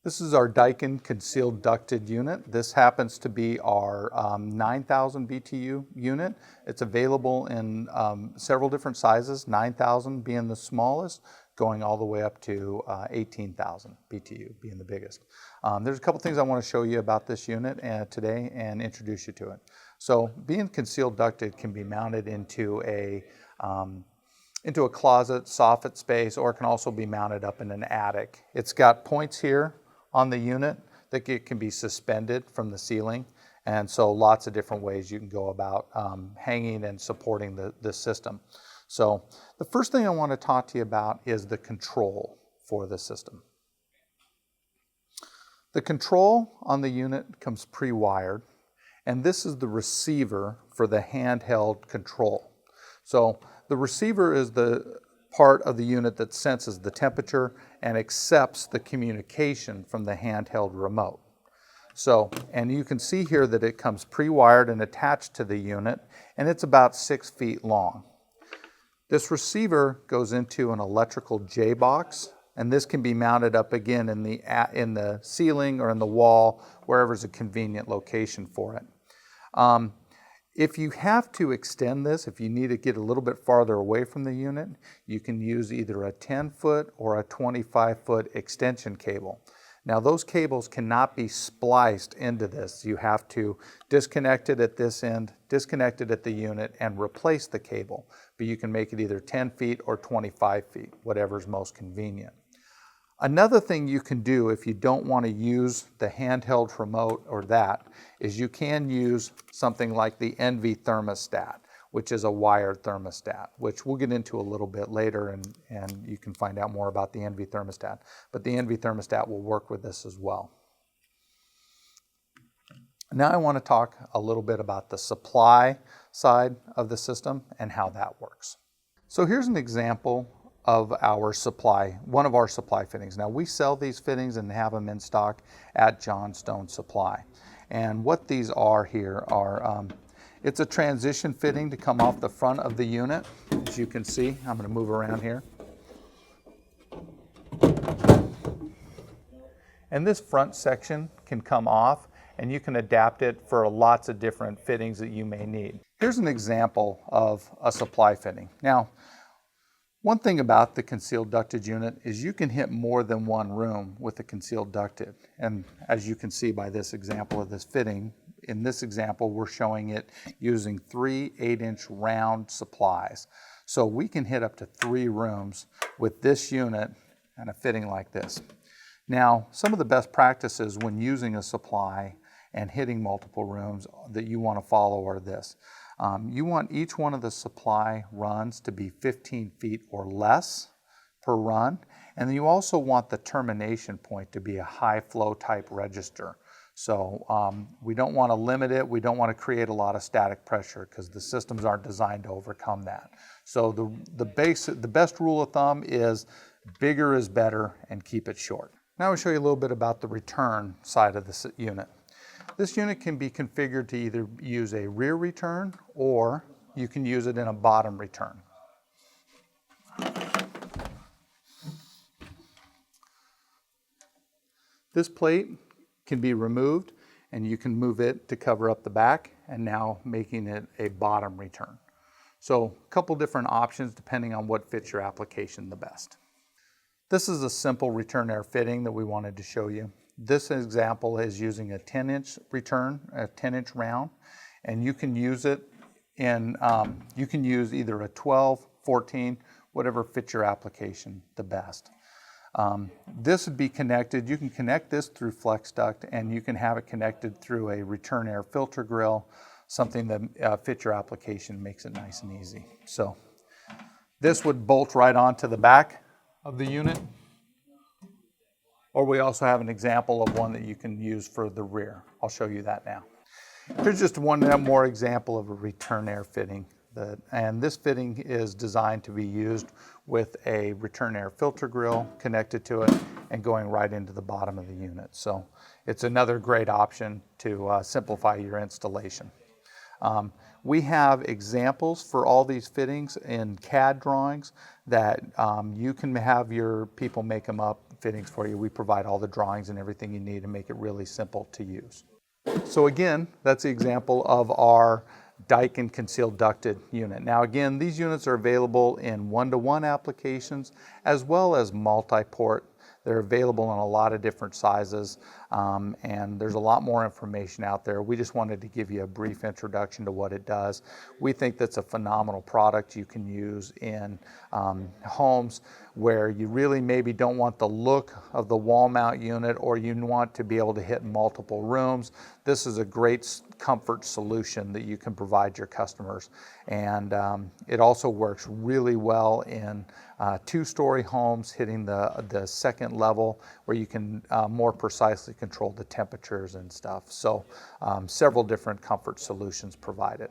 This is our Daikin concealed ducted unit. This happens to be our 9,000 BTU unit. It's available in several different sizes, 9,000 being the smallest, going all the way up to 18,000 BTU being the biggest. There's a couple things I want to show you about this unit today and introduce you to it. So being concealed ducted can be mounted into a closet, soffit space, or it can also be mounted up in an attic. It's got points here on the unit that it can be suspended from the ceiling, and so lots of different ways you can go about hanging and supporting the system. So the first thing I want to talk to you about is the control for the system. The control on the unit comes pre-wired, and this is the receiver for the handheld control. So the receiver is the part of the unit that senses the temperature and accepts the communication from the handheld remote. So, and you can see here that it comes pre-wired and attached to the unit, and it's about 6 feet long. This receiver goes into an electrical J-box, and this can be mounted up again in the ceiling or in the wall, wherever's a convenient location for it. If you have to extend this, if you need to get a little bit farther away from the unit, you can use either a 10-foot or a 25-foot extension cable. Now those cables cannot be spliced into this. You have to disconnect it at this end, disconnect it at the unit, and replace the cable. But you can make it either 10 feet or 25 feet, whatever's most convenient. Another thing you can do if you don't want to use the handheld remote or that is you can use something like the NV thermostat, which is a wired thermostat, which we'll get into a little bit later, and you can find out more about the NV thermostat. But the NV thermostat will work with this as well. Now I want to talk a little bit about the supply side of the system and how that works. So here's an example of our supply, one of our supply fittings. Now we sell these fittings and have them in stock at Johnstone Supply. And what these are here are, it's a transition fitting to come off the front of the unit. As you can see, I'm going to move around here. And this front section can come off, and you can adapt it for lots of different fittings that you may need. Here's an example of a supply fitting. Now, one thing about the concealed ducted unit is you can hit more than one room with the concealed ducted. And as you can see by this example of this fitting, in this example we're showing it using 3 8-inch round supplies. So we can hit up to 3 rooms with this unit and a fitting like this. Now, some of the best practices when using a supply and hitting multiple rooms that you want to follow are this. You want each one of the supply runs to be 15 feet or less per run, and then you also want the termination point to be a high flow type register. So we don't want to limit it, we don't want to create a lot of static pressure because the systems aren't designed to overcome that. So the best rule of thumb is bigger is better and keep it short. Now I'll show you a little bit about the return side of this unit. This unit can be configured to either use a rear return or you can use it in a bottom return. This plate can be removed and you can move it to cover up the back, and now making it a bottom return. So a couple different options depending on what fits your application the best. This is a simple return air fitting that we wanted to show you. This example is using a 10-inch return, a 10-inch round, and you can use it in, you can use either a 12, 14, whatever fits your application the best. This would be connected, you can connect this through flex duct, and you can have it connected through a return air filter grill, something that fits your application, makes it nice and easy. So this would bolt right onto the back of the unit. Or we also have an example of one that you can use for the rear. I'll show you that now. Here's just one more example of a return air fitting. And this fitting is designed to be used with a return air filter grill connected to it and going right into the bottom of the unit. So it's another great option to simplify your installation. We have examples for all these fittings in CAD drawings that you can have your people make them up fittings for you. We provide all the drawings and everything you need to make it really simple to use. So again, that's the example of our Daiken concealed ducted unit. Now again, these units are available in one-to-one applications as well as multi-port. They're available in a lot of different sizes, and there's a lot more information out there. We just wanted to give you a brief introduction to what it does. We think that's a phenomenal product you can use in homes where you really maybe don't want the look of the wall mount unit, or you want to be able to hit multiple rooms. This is a great comfort solution that you can provide your customers. And it also works really well in two-story homes hitting the second level, where you can more precisely control the temperatures and stuff. So several different comfort solutions provided.